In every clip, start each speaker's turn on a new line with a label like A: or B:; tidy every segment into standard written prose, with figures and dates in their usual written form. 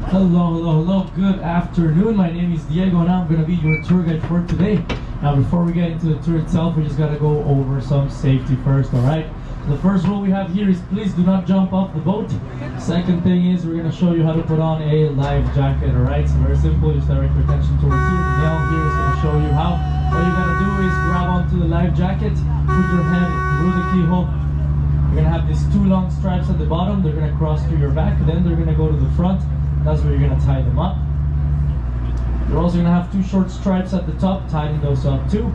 A: Hello, good afternoon. My name is Diego and I'm going to be your tour guide for today. Now before we get into the tour itself, we just got to go over some safety first, alright? So the first rule we have here is please do not jump off the boat. Second thing is we're going to show you how to put on a life jacket, alright? So very simple, just direct your attention towards here. The nail here is going to show you how. All you got to do is grab onto the life jacket, put your head through the keyhole. You're going to have these two long stripes at the bottom. They're going to cross through your back, then they're going to go to the front. That's where you're going to tie them up. You're also going to have two short stripes at the top, tying those up too.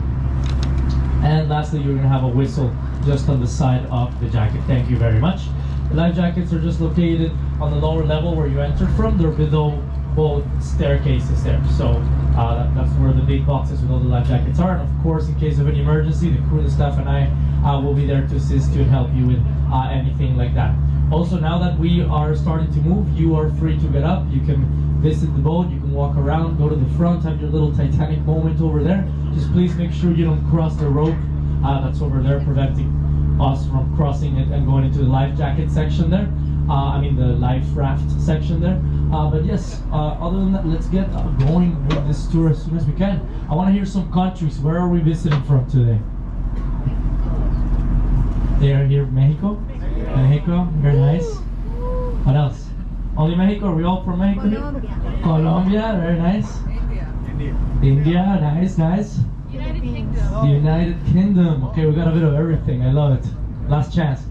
A: And lastly, you're going to have a whistle just on the side of the jacket. Thank you very much. The life jackets are just located on the lower level where you entered from. They're below both staircases there. So that's where the big boxes with all the life jackets are. And of course, in case of any emergency, the crew, the staff, and I will be there to assist you and help you with anything like that. Also, now that we are starting to move, you are free to get up. You can visit the boat, you can walk around, go to the front, have your little Titanic moment over there. Just please make sure you don't cross the rope that's over there, preventing us from crossing it and going into the life jacket section there. I mean the life raft section there. But yes, other than that, let's get going with this tour as soon as we can. I want to hear some countries. Where are we visiting from today? They are here, Mexico. Mexico, very nice. What else? Only Mexico? Are we all from Mexico? Colombia, very nice. India, nice. United Kingdom. Okay, we got a bit of everything. I love it. Last chance.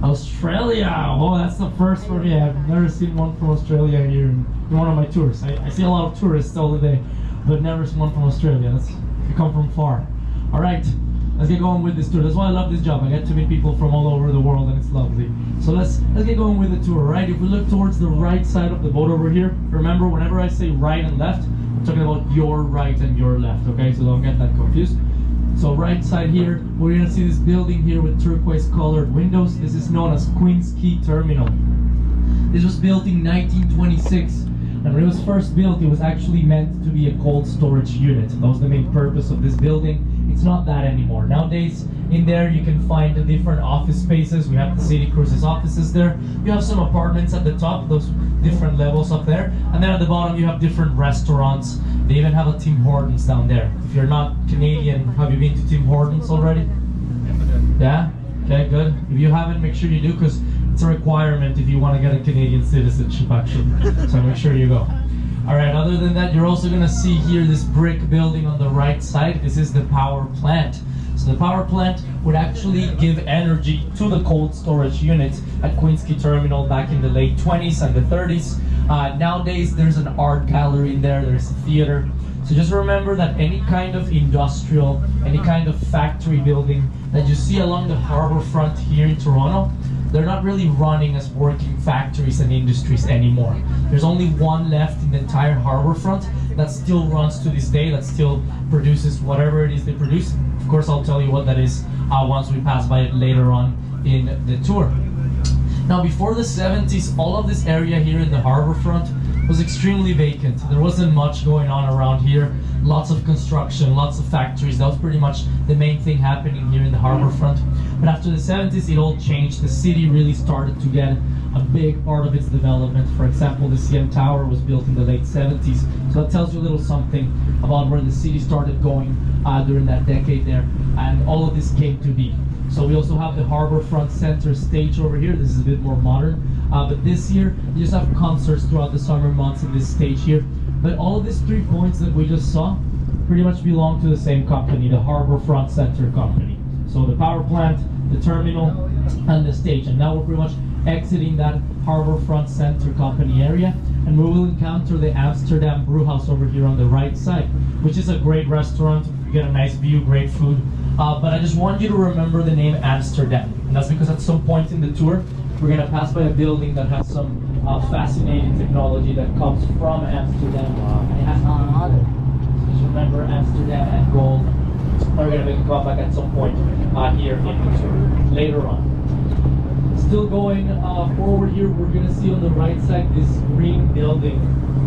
A: Australia. Oh, that's the first for me. I've never seen one from Australia here in one of my tours. I see a lot of tourists all the day, but never seen one from Australia. You come from far. All right. Let's get going with this tour. That's why I love this job. I get to meet people from all over the world and it's lovely. So let's get going with the tour, right? If we look towards the right side of the boat over here, remember whenever I say right and left, I'm talking about your right and your left, okay? So don't get that confused. So right side here, we're gonna see this building here with turquoise colored windows. This is known as Queen's Quay Terminal. This was built in 1926. And when it was first built, it was actually meant to be a cold storage unit. That was the main purpose of this building. It's not that anymore. Nowadays, in there you can find the different office spaces. We have the City Cruises offices there. You have some apartments at the top, those different levels up there. And then at the bottom you have different restaurants. They even have a Tim Hortons down there. If you're not Canadian, have you been to Tim Hortons already? Yeah? Okay, good. If you haven't, make sure you do, because it's a requirement if you want to get a Canadian citizenship, actually. So make sure you go. Alright, other than that, you're also going to see here this brick building on the right side. This is the power plant. So the power plant would actually give energy to the cold storage unit at Queen's Quay Terminal back in the late 20s and the 30s. Nowadays, there's an art gallery in there, there's a theater. So just remember that any kind of industrial, any kind of factory building that you see along the harbor front here in Toronto, they're not really running as working factories and industries anymore. There's only one left in the entire harbor front that still runs to this day, that still produces whatever it is they produce. Of course, I'll tell you what that is once we pass by it later on in the tour. Now, before the 70s, all of this area here in the harbor front was extremely vacant. There wasn't much going on around here. Lots of construction, lots of factories. That was pretty much the main thing happening here in the harbor front. But after the 70s, it all changed. The city really started to get a big part of its development. For example, the CN Tower was built in the late 70s. So that tells you a little something about where the city started going during that decade there. And all of this came to be. So we also have the harbor front center stage over here. This is a bit more modern. But this year, you just have concerts throughout the summer months in this stage here. But all of these 3 points that we just saw pretty much belong to the same company, the Harbor Front Center Company. So the power plant, the terminal, and the stage. And now we're pretty much exiting that Harbor Front Center Company area. And we will encounter the Amsterdam Brewhouse over here on the right side, which is a great restaurant. You get a nice view, great food. But I just want you to remember the name Amsterdam. And that's because at some point in the tour, we're going to pass by a building that has some fascinating technology that comes from Amsterdam. It has to be gold. So just remember Amsterdam and gold. We're going to make a comeback at some point here in the tour later on. Still going forward here, we're going to see on the right side this green building.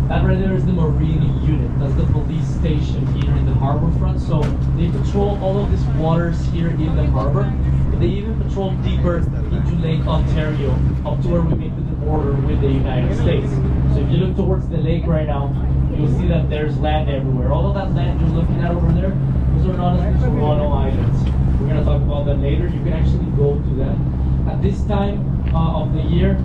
A: That right there is the Marine Unit. That's the police station here in the harbor front. So they patrol all of these waters here in the harbor. They even patrol deeper into Lake Ontario, up to where we meet with the border with the United States. So if you look look towards the lake right now, you'll see that there's land everywhere. All of that land you're looking at over there, those are known as the Toronto Islands. We're going to talk about that later. You can actually go to them. At this time of the year,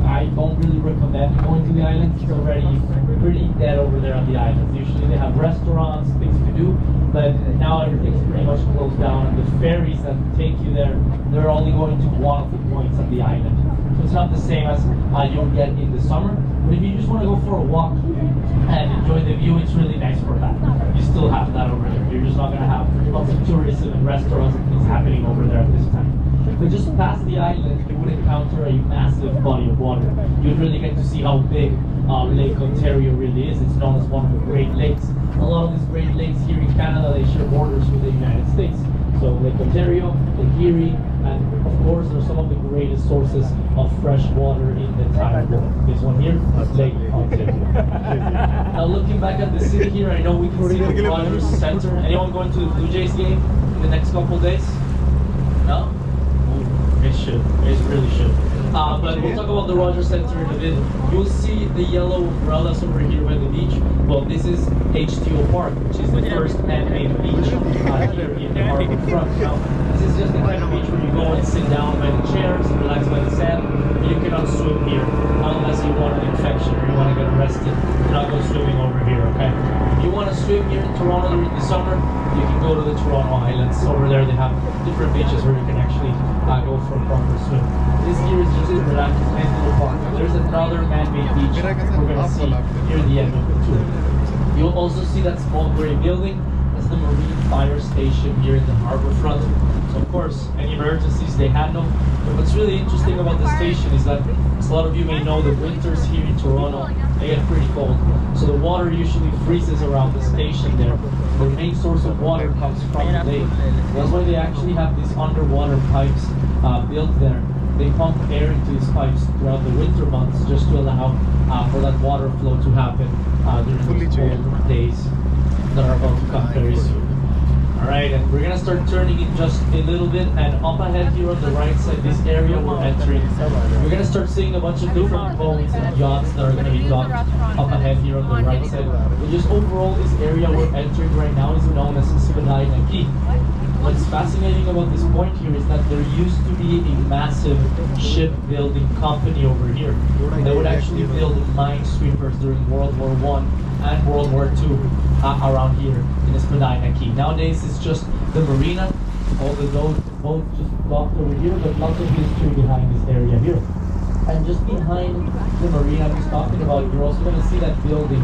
A: I don't really recommend going to the islands. It's already pretty dead over there on the islands. Usually they have restaurants, things to do, but now everything's pretty much closed down. And the ferries that take you there, they're only going to one of the points on the island. So it's not the same as you'll get in the summer. But if you just want to go for a walk and enjoy the view, it's really nice for that. You still have that over there. You're just not going to have lots of tourism and restaurants and things happening over there at this time. But just past the island, you would encounter a massive body of water. You'd really get to see how big Lake Ontario really is. It's known as one of the Great Lakes. A lot of these Great Lakes here in Canada, they share borders with the United States. So Lake Ontario, Lake Erie, and of course there's some of the greatest sources of fresh water in the entire world. This one here is Lake Ontario. Now looking back at the city here, I know we can see the Rogers Center. Anyone going to the Blue Jays game in the next couple of days? No? It should. It really should. But we'll talk about the Rogers Center in a bit. You'll see the yellow umbrellas over here by the beach. Well, this is H2O Park, which is the first man-made beach here in the harbor front. Now, this is just the kind of beach where you go and sit down by the chairs, relax by the sand. You cannot swim here unless you want an infection or you want to get arrested. Do not go swimming over here, okay? If you want to swim here in Toronto during the summer, you can go to the Toronto Islands. Over there they have different beaches where you can actually go for a proper swim. This here is just a relaxed little park. There's another man-made beach we're going to see near the end of the tour. You'll also see that small gray building. That's the Marine Fire Station here in the harbor front. So of course, any emergencies they handle. But what's really interesting about the station is that, as a lot of you may know, the winters here in Toronto, they get pretty cold. So the water usually freezes around the station there. The main source of water comes from the lake. That's why they actually have these underwater pipes built there. They pump air into these pipes throughout the winter months just to allow for that water flow to happen during the cold days that are about to come very soon. Alright, and we're going to start turning in just a little bit, and up ahead here on the right side, this area we're entering, we're going to start seeing a bunch of different boats and yachts that are going to be docked up ahead here on the right side. But just overall, this area we're entering right now is known as Spadina Key. What's fascinating about this point here is that there used to be a massive shipbuilding company over here. They would actually build minesweepers during World War I and World War II around here in Spadina Key. Nowadays it's just the marina, all the boats just docked over here, but lots of history behind this area here. And just behind the marina I was talking about, you're also going to see that building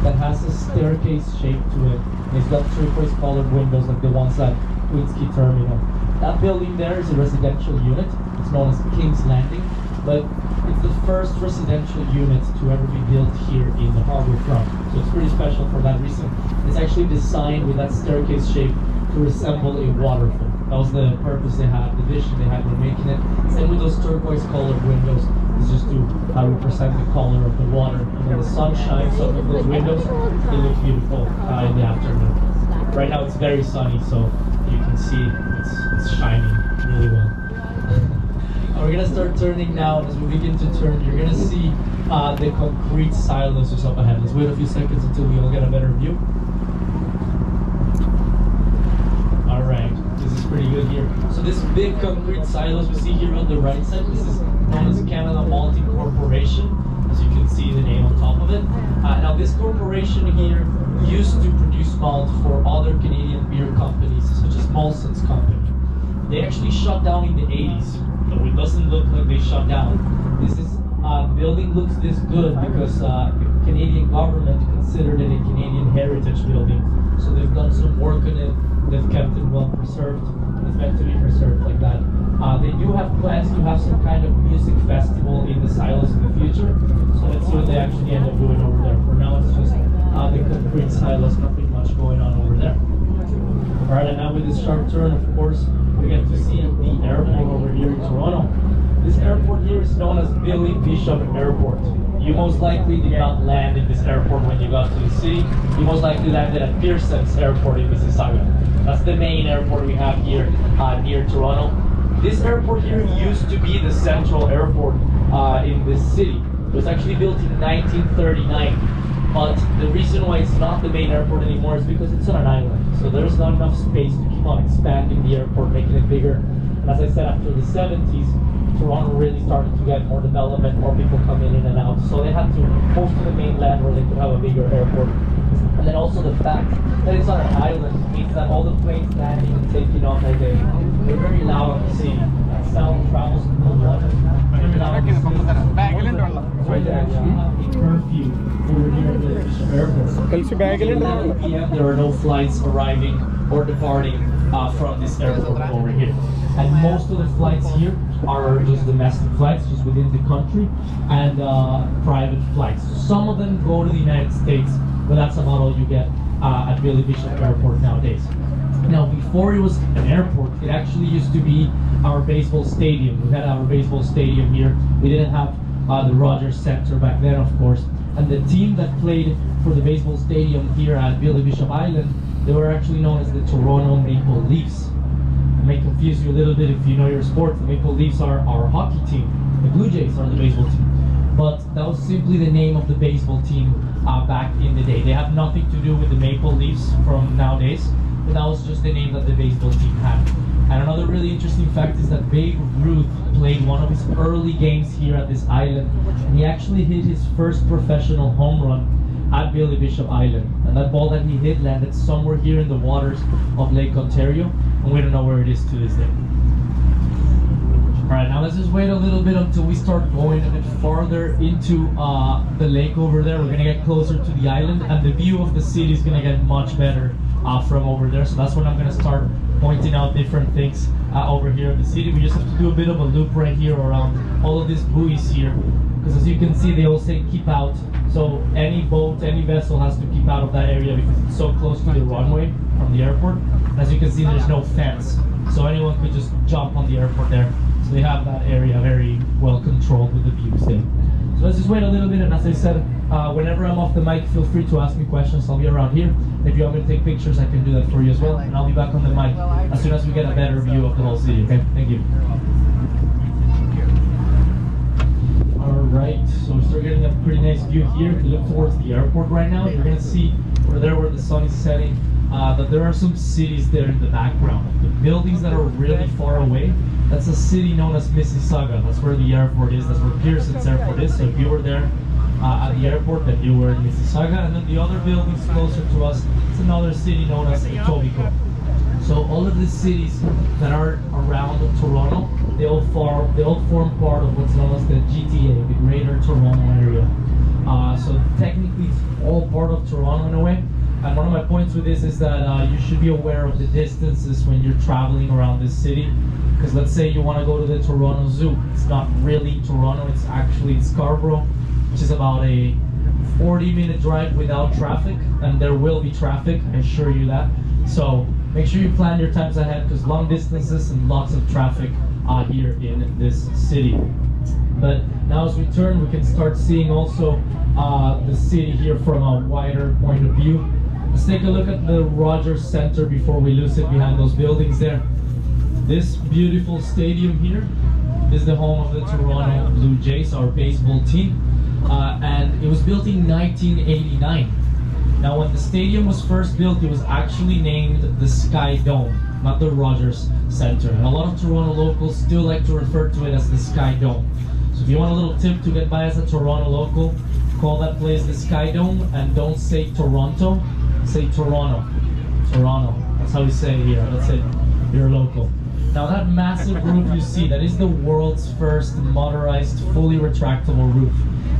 A: that has a staircase shape to it. It's got turquoise colored windows like the ones at Queensquay Terminal. That building there is a residential unit. It's known as King's Landing, but it's the first residential unit to ever be built here in the harbor front. So it's pretty special for that reason. It's actually designed with that staircase shape to resemble a waterfall. That was the purpose they had, the vision they had when making it. Same with those turquoise colored windows. It's just to represent the color of the water. And when the sun shines on those windows, it looks beautiful in the afternoon. Right now it's very sunny, so you can see it's shining really well. And we're gonna start turning now. As we begin to turn, you're gonna see the concrete silos just up ahead. Let's wait a few seconds until we all get a better view. All right, this is pretty good here. So this big concrete silos we see here on the right side, this is known as Canada Malting Corporation. As you can see the name on top of it. Now this corporation here used to produce malt for other Canadian beer companies such as Molson's company. They actually shut down in the 80s, though it doesn't look like they shut down. This building looks this good because the Canadian government considered it a Canadian heritage building. So they've done some work on it, they've kept it well preserved. It's meant to be preserved like that. They do have plans to have some kind of music festival in the silos in the future. So let's see what they actually end up doing over there. For now it's just the concrete silos, nothing much going on over there. Alright, and now with this sharp turn, of course, we get to see the airport over here in Toronto. This airport here is known as Billy Bishop Airport. You most likely did not land in this airport when you got to the city. You most likely landed at Pearson's Airport in Mississauga. That's the main airport we have here near Toronto. This airport here used to be the central airport in this city. was actually built in 1939. But the reason why it's not the main airport anymore is because it's on an island. So there's not enough space to keep on expanding the airport, making it bigger. And as I said, after the 70s, Toronto really started to get more development, more people coming in and out. So they had to move to the mainland where they could have a bigger airport. And then also the fact that it's on an island means that all the planes landing and taking off that day, they're very loud on the city. That sound travels to the water. Very loud on the city. So they actually have a curfew over here at the airport. PM, there are no flights arriving or departing from this airport over here. And most of the flights here are just domestic flights, just within the country, and private flights. Some of them go to the United States, but that's about all you get at Billy Bishop Airport nowadays. Now, before it was an airport, it actually used to be our baseball stadium. We had our baseball stadium here. We didn't have the Rogers Center back then, of course. And the team that played for the baseball stadium here at Billy Bishop Island, they were actually known as the Toronto Maple Leafs. It may confuse you a little bit if you know your sport. The Maple Leafs are our hockey team. The Blue Jays are the baseball team. But that was simply the name of the baseball team back in the day. They have nothing to do with the Maple Leafs from nowadays, but that was just the name that the baseball team had. And another really interesting fact is that Babe Ruth played one of his early games here at this island, and he actually hit his first professional home run at Billy Bishop Island. And that ball that he hit landed somewhere here in the waters of Lake Ontario, and we don't know where it is to this day. Alright, now let's just wait a little bit until we start going a bit farther into the lake over there. We're going to get closer to the island, and the view of the city is going to get much better from over there. So that's when I'm going to start pointing out different things over here in the city. We just have to do a bit of a loop right here around all of these buoys here, because as you can see, they all say keep out. So any boat, any vessel has to keep out of that area because it's so close to the runway from the airport. And as you can see, there's no fence, so anyone could just jump on the airport there. So they have that area very well controlled with the views there. So let's just wait a little bit, and as I said, whenever I'm off the mic, feel free to ask me questions. I'll be around here. If you want me to take pictures, I can do that for you as well. And I'll be back on the mic as soon as we get a better view of the whole city, okay? Thank you. Alright, so we start getting a pretty nice view here. If you look towards the airport right now, you're going to see over there where the sun is setting that there are some cities there in the background. The buildings that are really far away, that's a city known as Mississauga. That's where the airport is. That's where Pearson's airport is. So if you were there at the airport, then you were in Mississauga. And then the other buildings closer to us, it's another city known as Etobicoke. So all of the cities that are around Toronto, they all form part of what's known as the GTA, the Greater Toronto Area. So technically, it's all part of Toronto in a way. And one of my points with this is that you should be aware of the distances when you're traveling around this city. Because let's say you want to go to the Toronto Zoo. It's not really Toronto, it's actually Scarborough, which is about a 40-minute drive without traffic. And there will be traffic, I assure you that. So make sure you plan your times ahead, because long distances and lots of traffic here in this city. But now as we turn, we can start seeing also the city here from a wider point of view. Let's take a look at the Rogers Center before we lose it behind those buildings there. This beautiful stadium here is the home of the Toronto Blue Jays, our baseball team. And it was built in 1989. Now when the stadium was first built, it was actually named the Sky Dome, not the Rogers Center. And a lot of Toronto locals still like to refer to it as the Sky Dome. So if you want a little tip to get by as a Toronto local, call that place the Sky Dome, and don't say Toronto, say Toronto. Toronto, that's how we say it here, that's it, you're local. Now that massive roof you see, that is the world's first motorized, fully retractable roof.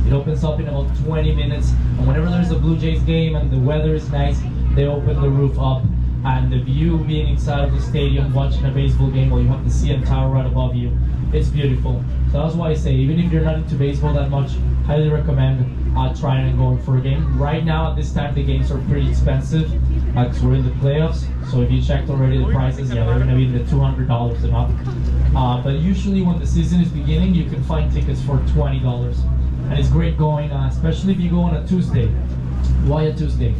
A: It opens up in about 20 minutes, and whenever there's a Blue Jays game and the weather is nice, they open the roof up, and the view being inside of the stadium watching a baseball game while you have the CN Tower right above you, it's beautiful. So that's why I say, even if you're not into baseball that much, highly recommend trying and going for a game. Right now at this time the games are pretty expensive because we're in the playoffs. So if you checked already the prices, yeah, they're going to be in the $200 and up. But usually when the season is beginning, you can find tickets for $20. And it's great going, especially if you go on a Tuesday. Why a Tuesday?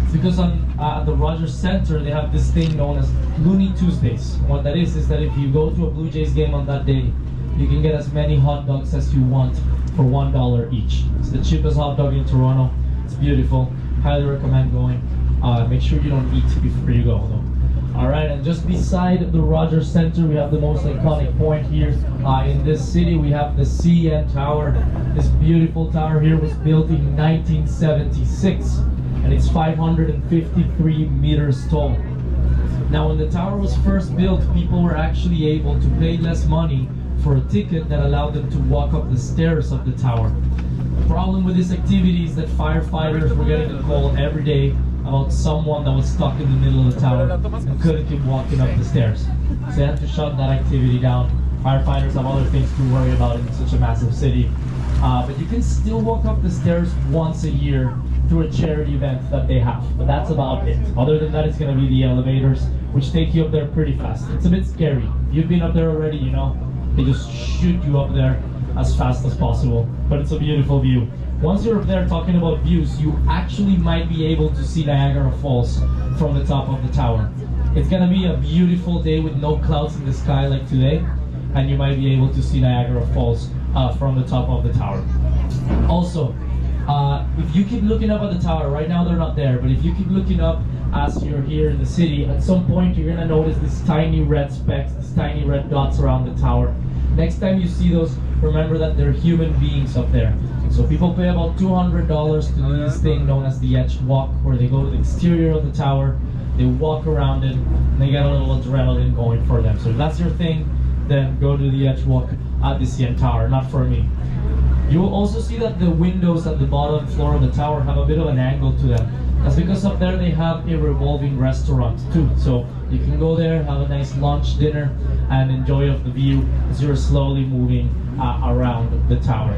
A: It's because at the Rogers Center, they have this thing known as Looney Tuesdays. And what that is that if you go to a Blue Jays game on that day, you can get as many hot dogs as you want for $1 each. It's the cheapest hot dog in Toronto. It's beautiful. Highly recommend going. Make sure you don't eat before you go though. Alright, and just beside the Rogers Center, we have the most iconic point here in this city. We have the CN Tower. This beautiful tower here was built in 1976, and it's 553 meters tall. Now, when the tower was first built, people were actually able to pay less money for a ticket that allowed them to walk up the stairs of the tower. The problem with this activity is that firefighters were getting a call every day about someone that was stuck in the middle of the tower and couldn't keep walking up the stairs. So they had to shut that activity down. Firefighters have other things to worry about in such a massive city. But you can still walk up the stairs once a year through a charity event that they have. But that's about it. Other than that, it's going to be the elevators, which take you up there pretty fast. It's a bit scary. If you've been up there already, you know, they just shoot you up there as fast as possible. But it's a beautiful view. Once you're up there talking about views, you actually might be able to see Niagara Falls from the top of the tower. It's gonna be a beautiful day with no clouds in the sky like today, and you might be able to see Niagara Falls from the top of the tower. Also, if you keep looking up at the tower, right now they're not there, but if you keep looking up as you're here in the city, at some point you're gonna notice these tiny red specks, these tiny red dots around the tower. Next time you see those, remember that they're human beings up there. So people pay about $200 to do this thing known as the Edge Walk, where they go to the exterior of the tower, they walk around it, and they get a little adrenaline going for them. So if that's your thing, then go to the Edge Walk at the CN Tower, not for me. You will also see that the windows at the bottom floor of the tower have a bit of an angle to them. That's because up there they have a revolving restaurant too. So you can go there, have a nice lunch, dinner, and enjoy of the view as you're slowly moving around the tower.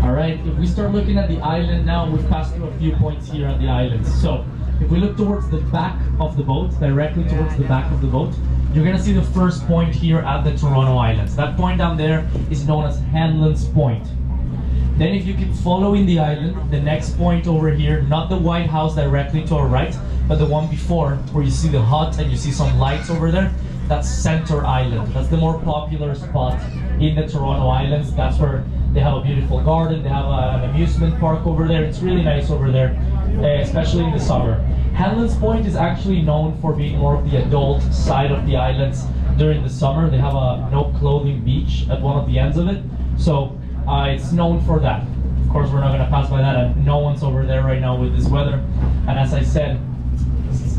A: Alright, if we start looking at the island now, we've passed through a few points here at the island. So if we look towards the back of the boat, directly towards the back of the boat, you're gonna see the first point here at the Toronto Islands. That point down there is known as Hanlon's Point. Then if you keep following the island, the next point over here, not the White House directly to our right, but the one before, where you see the hut and you see some lights over there, that's Center Island. That's the more popular spot in the Toronto Islands. That's where they have a beautiful garden, they have an amusement park over there. It's really nice over there, especially in the summer. Hanlon's Point is actually known for being more of the adult side of the islands during the summer. They have a no clothing beach at one of the ends of it. So it's known for that. Of course, we're not going to pass by that, and no one's over there right now with this weather. And as I said,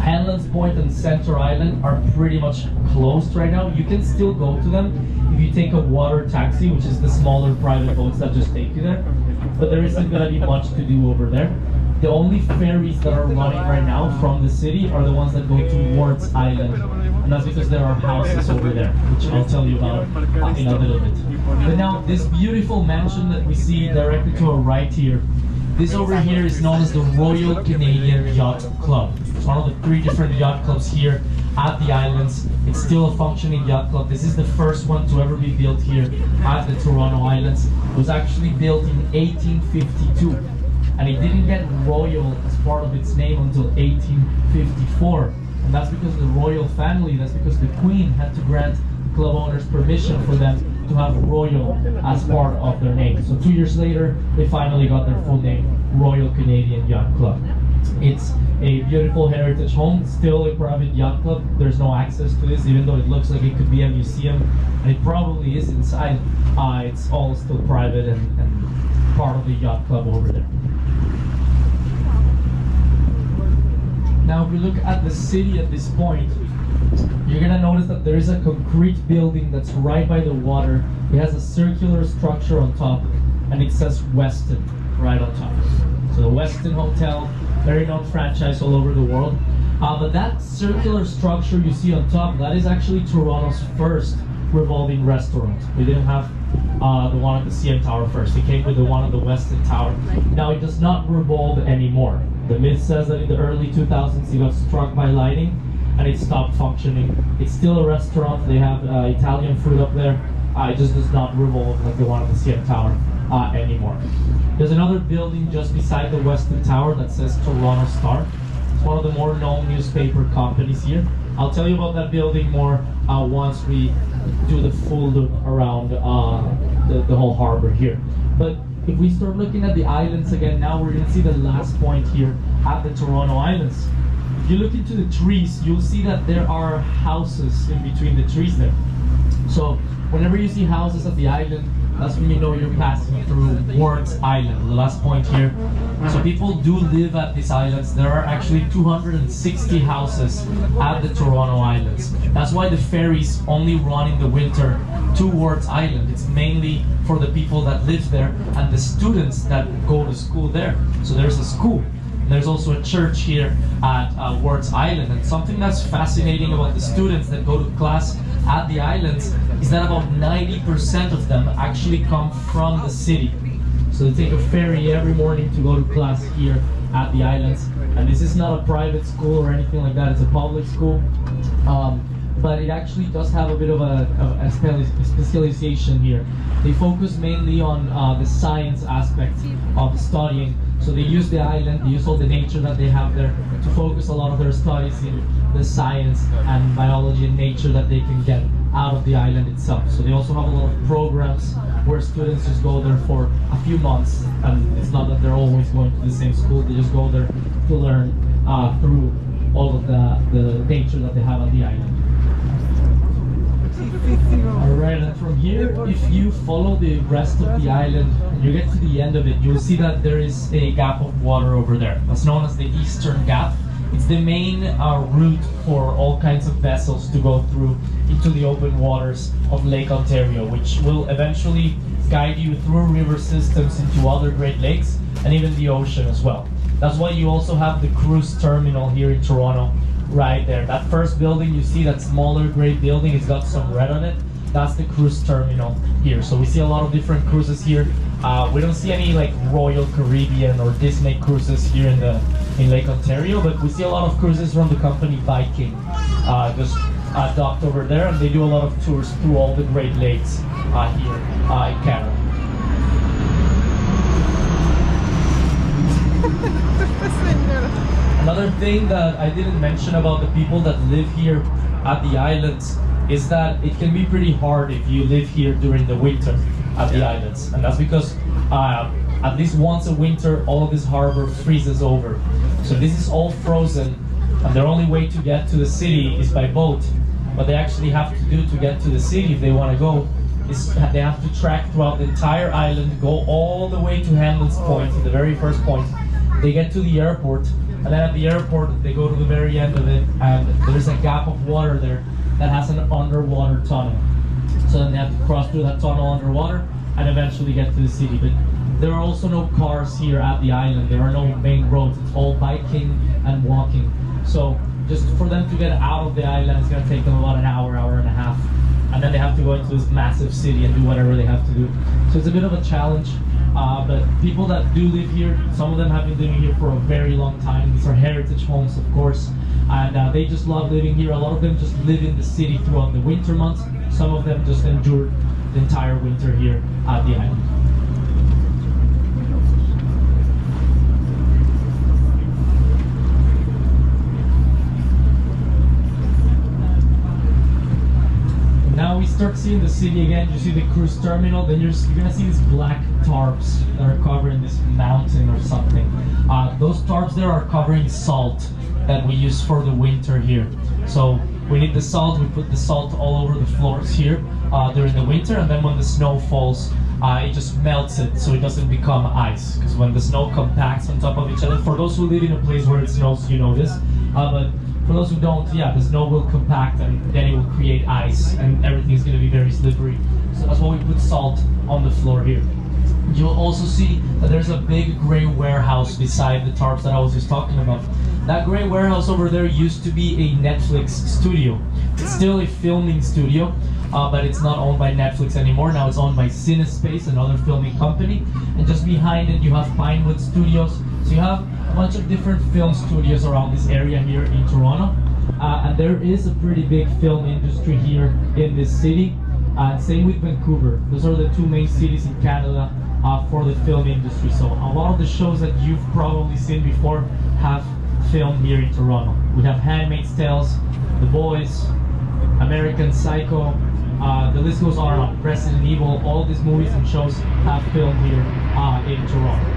A: Hanlon's Point and Center Island are pretty much closed right now. You can still go to them if you take a water taxi, which is the smaller private boats that just take you there. But there isn't going to be much to do over there. The only ferries that are running right now from the city are the ones that go towards island. And that's because there are houses over there, which I'll tell you about in a little bit. But now, this beautiful mansion that we see directly to our right here, this over here is known as the Royal Canadian Yacht Club. It's one of the 3 different yacht clubs here at the islands. It's still a functioning yacht club. This is the first one to ever be built here at the Toronto Islands. It was actually built in 1852. And it didn't get royal as part of its name until 1854. And that's because the royal family, that's because the Queen had to grant the club owners permission for them to have royal as part of their name. So 2 years later, they finally got their full name, Royal Canadian Yacht Club. It's a beautiful heritage home, still a private yacht club. There's no access to this, even though it looks like it could be a museum, and it probably is inside. It's all still private and part of the yacht club over there. Now, if we look at the city at this point, you're gonna notice that there is a concrete building that's right by the water. It has a circular structure on top, and it says Westin right on top. So the Westin Hotel, very known franchise all over the world. But that circular structure you see on top, that is actually Toronto's first revolving restaurant. We didn't have the one at the CN Tower first. It came with the one at the Westin Tower. Now it does not revolve anymore. The myth says that in the early 2000s it got struck by lightning and it stopped functioning. It's still a restaurant. They have Italian food up there. It just does not revolve like the one at the CN Tower anymore. There's another building just beside the Westin Tower that says Toronto Star. It's one of the more known newspaper companies here. I'll tell you about that building more once we do the full look around the whole harbor here. But if we start looking at the islands again, now we're going to see the last point here at the Toronto Islands. If you look into the trees, you'll see that there are houses in between the trees there. So whenever you see houses at the island, that's when you know you're passing through Wards Island, the last point here. So people do live at these islands. There are actually 260 houses at the Toronto Islands. That's why the ferries only run in the winter to Wards Island. It's mainly for the people that live there and the students that go to school there. So there's a school. There's also a church here at Wards Island, and something that's fascinating about the students that go to class at the islands is that about 90% of them actually come from the city. So they take a ferry every morning to go to class here at the islands. And this is not a private school or anything like that, it's a public school. But it actually does have a bit of a specialization here. They focus mainly on the science aspect of studying. So they use the island, they use all the nature that they have there to focus a lot of their studies in the science and biology and nature that they can get out of the island itself. So they also have a lot of programs where students just go there for a few months, and it's not that they're always going to the same school, they just go there to learn through all of the nature that they have on the island. Alright, and from here, if you follow the rest of the island and you get to the end of it, you'll see that there is a gap of water over there. That's known as the Eastern Gap. It's the main route for all kinds of vessels to go through into the open waters of Lake Ontario, which will eventually guide you through river systems into other Great Lakes and even the ocean as well. That's why you also have the cruise terminal here in Toronto right there. That first building you see, that smaller gray building, it's got some red on it. That's the cruise terminal here. So we see a lot of different cruises here. We don't see any like Royal Caribbean or Disney cruises here in Lake Ontario, but we see a lot of cruises from the company Viking, just docked over there, and they do a lot of tours through all the Great Lakes here in Canada. Another thing that I didn't mention about the people that live here at the islands is that it can be pretty hard if you live here during the winter at the islands, and that's because at least once a winter all of this harbor freezes over. So this is all frozen, and their only way to get to the city is by boat. What they actually have to do to get to the city if they want to go is they have to trek throughout the entire island, go all the way to Hamlin's Point, the very first point. They get to the airport, and then at the airport they go to the very end of it, and there's a gap of water there that has an underwater tunnel. So then they have to cross through that tunnel underwater and eventually get to the city. But there are also no cars here at the island. There are no main roads. It's all biking and walking. So just for them to get out of the island, it's going to take them about an hour, hour and a half. And then they have to go into this massive city and do whatever they have to do. So it's a bit of a challenge. But people that do live here, some of them have been living here for a very long time. These are heritage homes, of course, and they just love living here. A lot of them just live in the city throughout the winter months. Some of them just endure the entire winter here at the island. Now we start seeing the city again. You see the cruise terminal, then you're gonna see these black tarps that are covering this mountain or something. Those tarps there are covering salt that we use for the winter here. So we need the salt, we put the salt all over the floors here during the winter, and then when the snow falls, it just melts it so it doesn't become ice. Because when the snow compacts on top of each other, for those who live in a place where it snows, you know this, but for those who don't, yeah, the snow will compact and then it will create ice and everything's going to be very slippery. So that's why we put salt on the floor here. You'll also see that there's a big gray warehouse beside the tarps that I was just talking about. That gray warehouse over there used to be a Netflix studio. It's still a filming studio, but it's not owned by Netflix anymore. Now it's owned by CineSpace, another filming company. And just behind it you have Pinewood Studios. So you have a bunch of different film studios around this area here in Toronto. And there is a pretty big film industry here in this city. Same with Vancouver. Those are the two main cities in Canada for the film industry. So a lot of the shows that you've probably seen before have filmed here in Toronto. We have Handmaid's Tales, The Boys, American Psycho, The list goes on and on. Resident Evil, all these movies and shows have filmed here in Toronto.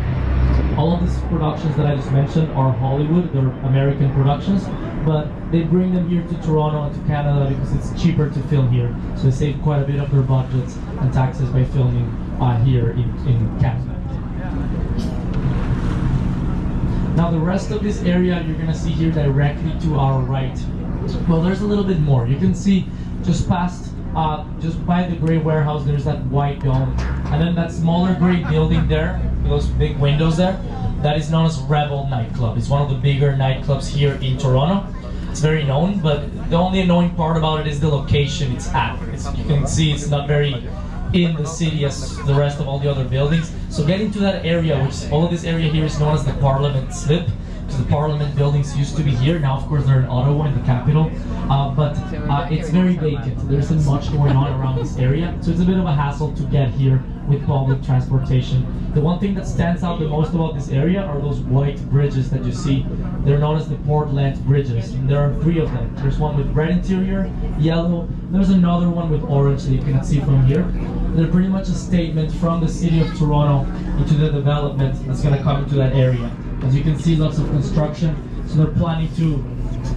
A: All of these productions that I just mentioned are Hollywood, they're American productions, but they bring them here to Toronto and to Canada because it's cheaper to film here. So they save quite a bit of their budgets and taxes by filming here in Canada. Now the rest of this area you're gonna see here directly to our right. Well, there's a little bit more. You can see just past, just by the gray warehouse, there's that white dome. And then that smaller gray building there, those big windows there, that is known as Rebel nightclub. It's one of the bigger nightclubs here in Toronto. It's very known, but the only annoying part about it is the location it's at. You can see it's not very in the city as the rest of all the other buildings. So getting to that area, which all of this area here is known as the Parliament Slip, because the Parliament buildings used to be here. Now, of course, they're in Ottawa, in the capital, but it's very vacant. There isn't much going on around this area, so it's a bit of a hassle to get here with public transportation. The one thing that stands out the most about this area are those white bridges that you see. They're known as the Portland bridges, and there are 3 of them. There's one with red interior, yellow, there's another one with orange that you cannot see from here. They're pretty much a statement from the city of Toronto into the development that's going to come into that area. As you can see, lots of construction, so they're planning to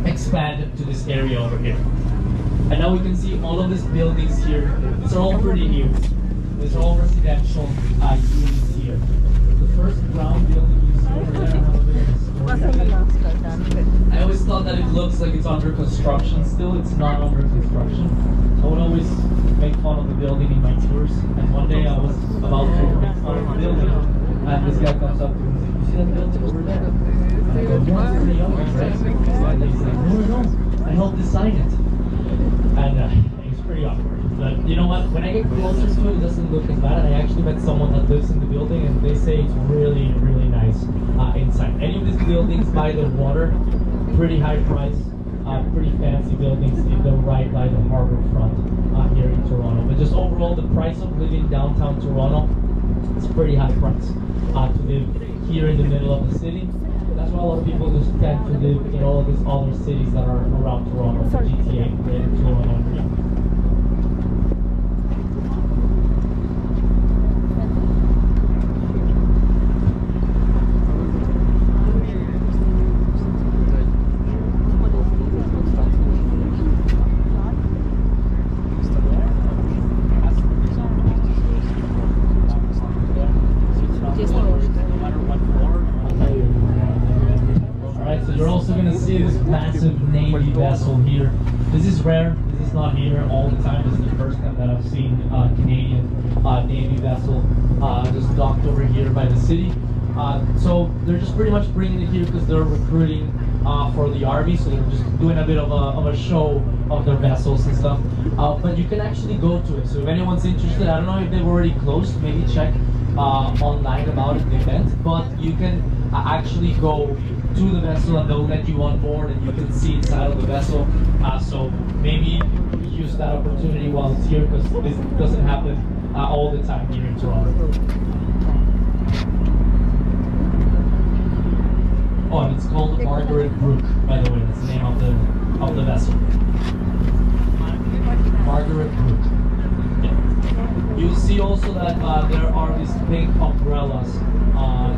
A: expand to this area over here. And now we can see all of these buildings here. These are all pretty new. These are all residential units here. The first brown building you see over there has a bit of a story. I always thought that it looks like it's under construction still. It's not under construction. I would always make fun of the building in my tours. And one day I was about to make fun of the building, and this guy comes up to me and says, "You see that building over there?" And I go, "Yeah, it's pretty young, right?" And he's like, "No, I helped design it." And it's pretty awkward. But you know what? When I get closer to it, it doesn't look as bad. And I actually met someone that lives in the building, and they say it's really, really nice inside. Any of these buildings by the water, pretty high price, pretty fancy buildings if they're right by the harbor front here in Toronto. But just overall, the price of living downtown Toronto, it's a pretty high price to live here in the middle of the city. That's why a lot of people just tend to live in all of these other cities that are around Toronto, the GTA, Greater Toronto area. You're also going to see this massive Navy vessel here. This is rare. This is not here all the time. This is the first time that I've seen a Canadian Navy vessel just docked over here by the city. So they're just pretty much bringing it here because they're recruiting for the army. So they're just doing a bit of a show of their vessels and stuff. But you can actually go to it. So if anyone's interested, I don't know if they've already closed. Maybe check online about it, the event. But you can actually go to the vessel and they'll let you on board and you can see inside of the vessel. So maybe use that opportunity while it's here because this doesn't happen all the time here in Toronto. Oh, and it's called the Margaret Brook, by the way. That's the name of the vessel. Margaret Brook. Yeah. You'll see also that there are these pink umbrellas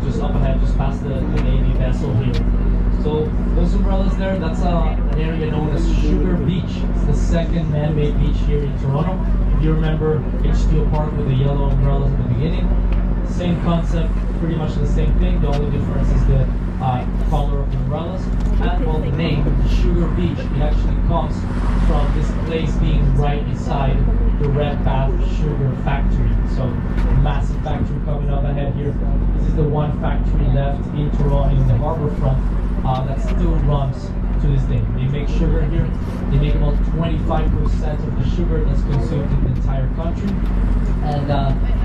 A: just up ahead, just past the Navy vessel here. So those umbrellas there, that's an area known as Sugar Beach. It's the second man-made beach here in Toronto. If you remember H2O Park with the yellow umbrellas at the beginning, same concept, pretty much the same thing. The only difference is the color of the umbrellas. And well, the name, Sugar Beach, it actually comes from this place being right beside the Red Path Sugar Factory. So, a massive factory coming up ahead here. This is the one factory left in Toronto, in the harbor front, that still runs to this day. They make sugar here. They make about 25% of the sugar that's consumed in the entire country. And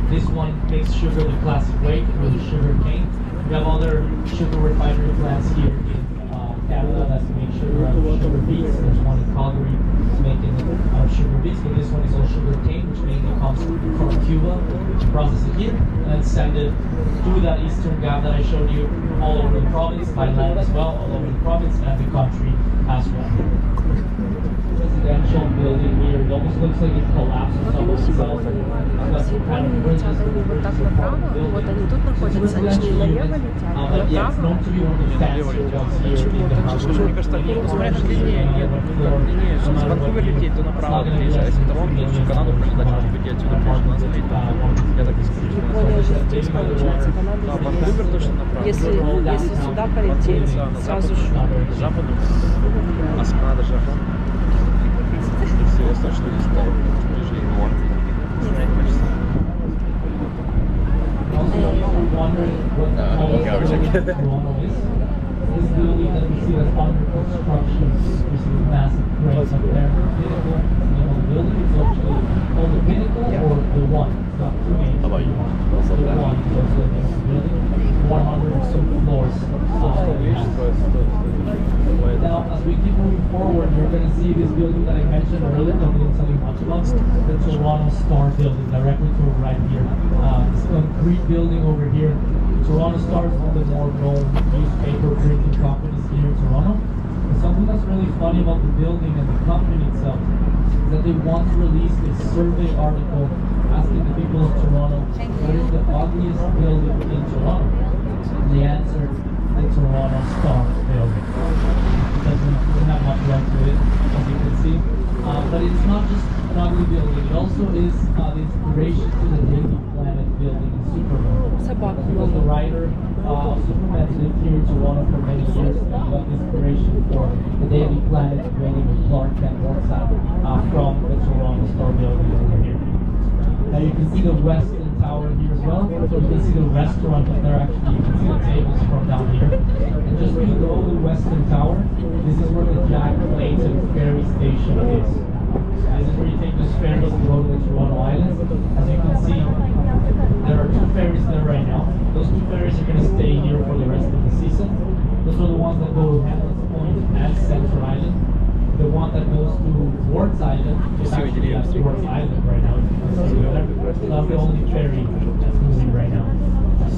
A: this one makes sugar the classic way, with the sugar cane. We have other sugar refinery plants here in Canada that's made sugar out of sugar beets. There's one in Calgary that's making out of sugar beets, but this one is all sugar cane, which mainly comes from Cuba. Process it here and then send it through that eastern gap that I showed you all over the province, by land as well, all over the province and the country as well. Residential building here, it almost looks like it collapsed on top of itself. Kind of
B: вот так направо, вот они тут находятся, они налево летят, направо.
C: Мне кажется, посмотришь длиннее, нет, длиннее, чтобы с Ванкувера лететь, то направо ближе, а если в Торонто, то всю Канаду пролетать, может быть, и отсюда можно называть, я так не скажу, что
B: Более здесь получается Канада.
C: да, Ванкувер точно направо.
B: Если сюда полететь, сразу же.
C: К западу, а с Канады же и все восточные листы, ближе и вон.
A: This building that we see that's under construction, we see the massive cranes up there. Pinnacle, the building is actually called the Pinnacle or the One. It's not two names.
C: How about you?
A: The One is also the name of the building. 100 or so floors. Now, as we keep moving forward, you're going to see this building that I mentioned earlier, that we didn't tell you much about, the Toronto Star building, directly to our right here. This concrete building over here. Toronto Star is one of the more known newspaper printing companies here in Toronto. And something that's really funny about the building and the company itself is that they once released a survey article asking the people of Toronto what is the ugliest building in Toronto. And they answered the Toronto Star building. It doesn't have much run to it, as you can see. But it's not just an ugly building, it also is the inspiration to the Daily Planet building in Superman. Because the writer of Superman lived here in Toronto for many years and got inspiration for the Daily Planet building with Clark Kent works at from the Toronto Star building over here. Now you can see the Western Tower here as well. You can see the restaurant up there actually. You can see the tables from down here. And just below the Western Tower, this is where the Jack Clayton ferry station is. This is where you take this ferry to go to the Toronto Islands. As you can see, there are two ferries there right now. Those two ferries are going to stay here for the rest of the season. Those are the ones that go to Hamilton Point and Central Island. The one that goes to Wards Island is actually at Wards Island right now. It's not the only ferry that's moving right now.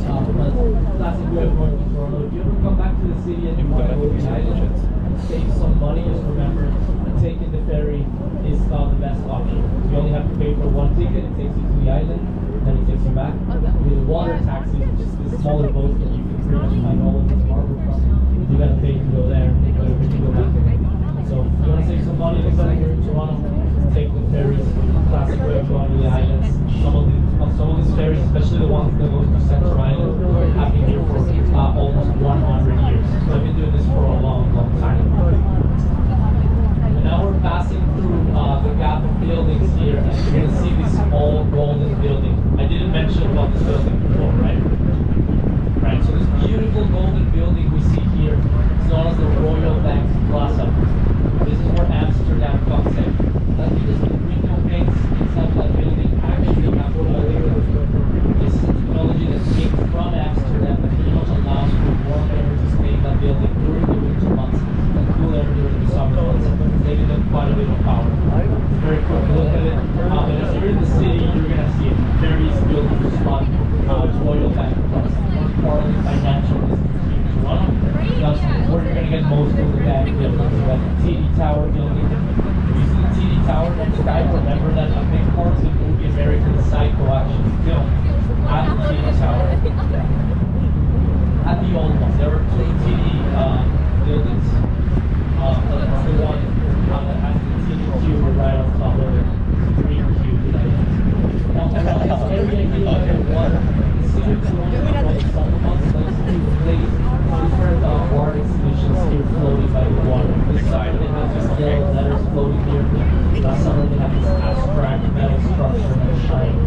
A: But classic way of going to Toronto. If you ever come back to the city and you want to go to the island and save some money, just remember that taking the ferry is not the best option. You only have to pay for one ticket, it takes you to the island, then it takes you back. The water taxi, which is the smaller boat that you can pretty much find all over the harbor from, you gotta pay to go there, you go back. So if you want to save some money next time you're in Toronto, take the ferries, classic way of going to the islands. Some of these ferries, especially the ones that go to Central Island, have been here for almost 100 years. So I've been doing this for a long, long time. And now we're passing through the gap of buildings here, and you're going to see this all golden building. I didn't mention about this building before, right? Right, so this beautiful golden building we see here is known as the Royal Bank Plaza. This is where Amsterdam comes in. That's because the window paints inside that building actually have molding. This is a technology that came from Amsterdam that pretty much allows for warm air to stay in that building during the winter months and cool air during the summer months, saving them quite a bit of power. It's very cool to look at it. And as you're in the city, you're going to see it. Various buildings spot Royal Bank Plaza. Partly financial district in Toronto. That's where you're going to get most of the bank buildings. You got the TD Tower building. If you see the TD Tower next time, remember that a big part of the movie American Psycho actually filmed at the TD Tower. At the old one. There were two TD buildings. That's the one that has the TD cube right on top of it. Green cube. Now, around this area here, one. Different art exhibitions here floating by the water. This summer they have just yellow letters floating here. Last summer they have this abstract metal structure and shine.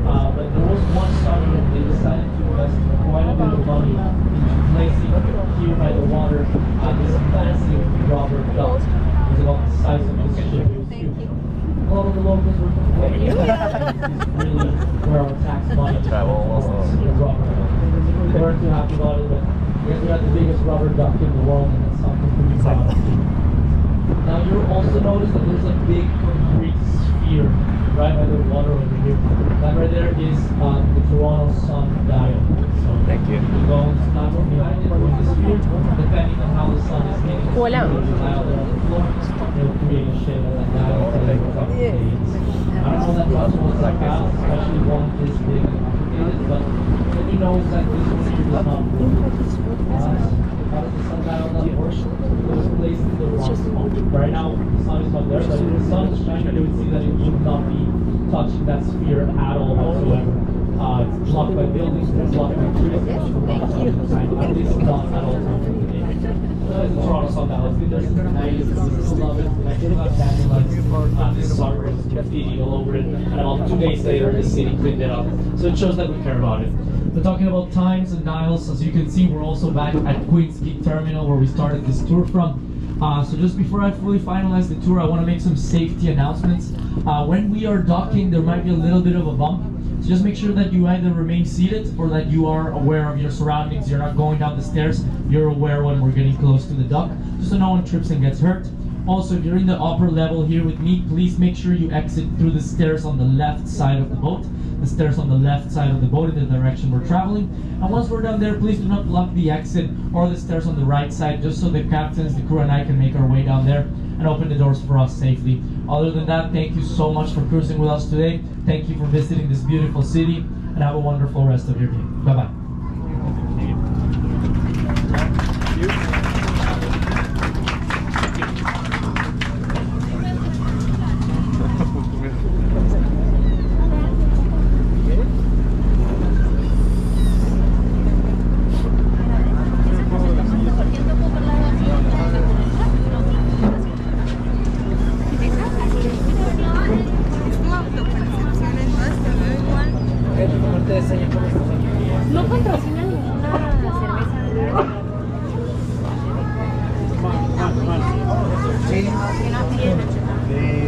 A: But there was one summer that they decided to invest quite a bit of money into placing here by the water this massive rubber duck. It was about the size of this ship. It was huge. A lot of the locals were complaining. This is really where our tax money travel. They weren't too happy about it, but Because we have the biggest rubber duck in the world, and that's something to be proud of. Now you'll also notice that there's a big concrete sphere right by the water over here. That right there is the Toronto Sun dial. So
C: Thank you.
A: you go not from behind it, with the sphere, depending on how the sun is hitting the
B: Hola.
A: sphere, there's a dial there on the floor, it'll create a shape of that dial and tell you what the day is. I don't know that much about that dial, especially one this big and complicated, but what you know is that this one here does not work. How does the sundial not work? It was placed in the wrong spot. Right now, the sun is not there, but if the sun is shining, you would see that it would not be touching that sphere at all whatsoever. It's blocked by buildings, it's blocked by trees, at least not at all times of the day. The Toronto sundial, it's been there since the 90s, people love it, I still got candle lights, this summer, graffiti all over it, and about 2 days later, the city cleaned it up. So it shows that we care about it. We're talking about times and dials. As you can see, we're also back at Queens Peak Terminal where we started this tour from. So just before I fully finalize the tour, I want to make some safety announcements. When we are docking, there might be a little bit of a bump. So just make sure that you either remain seated or that you are aware of your surroundings. You're not going down the stairs. You're aware when we're getting close to the dock, just so no one trips and gets hurt. Also, if you're in the upper level here with me, please make sure you exit through the stairs on the left side of the boat. The stairs on the left side of the boat in the direction we're traveling. And once we're down there, please do not block the exit or the stairs on the right side, just so the captains, the crew, and I can make our way down there and open the doors for us safely. Other than that, thank you so much for cruising with us today. Thank you for visiting this beautiful city, and have a wonderful rest of your day. Bye-bye.
B: No patrocina ninguna cerveza.
D: Sí.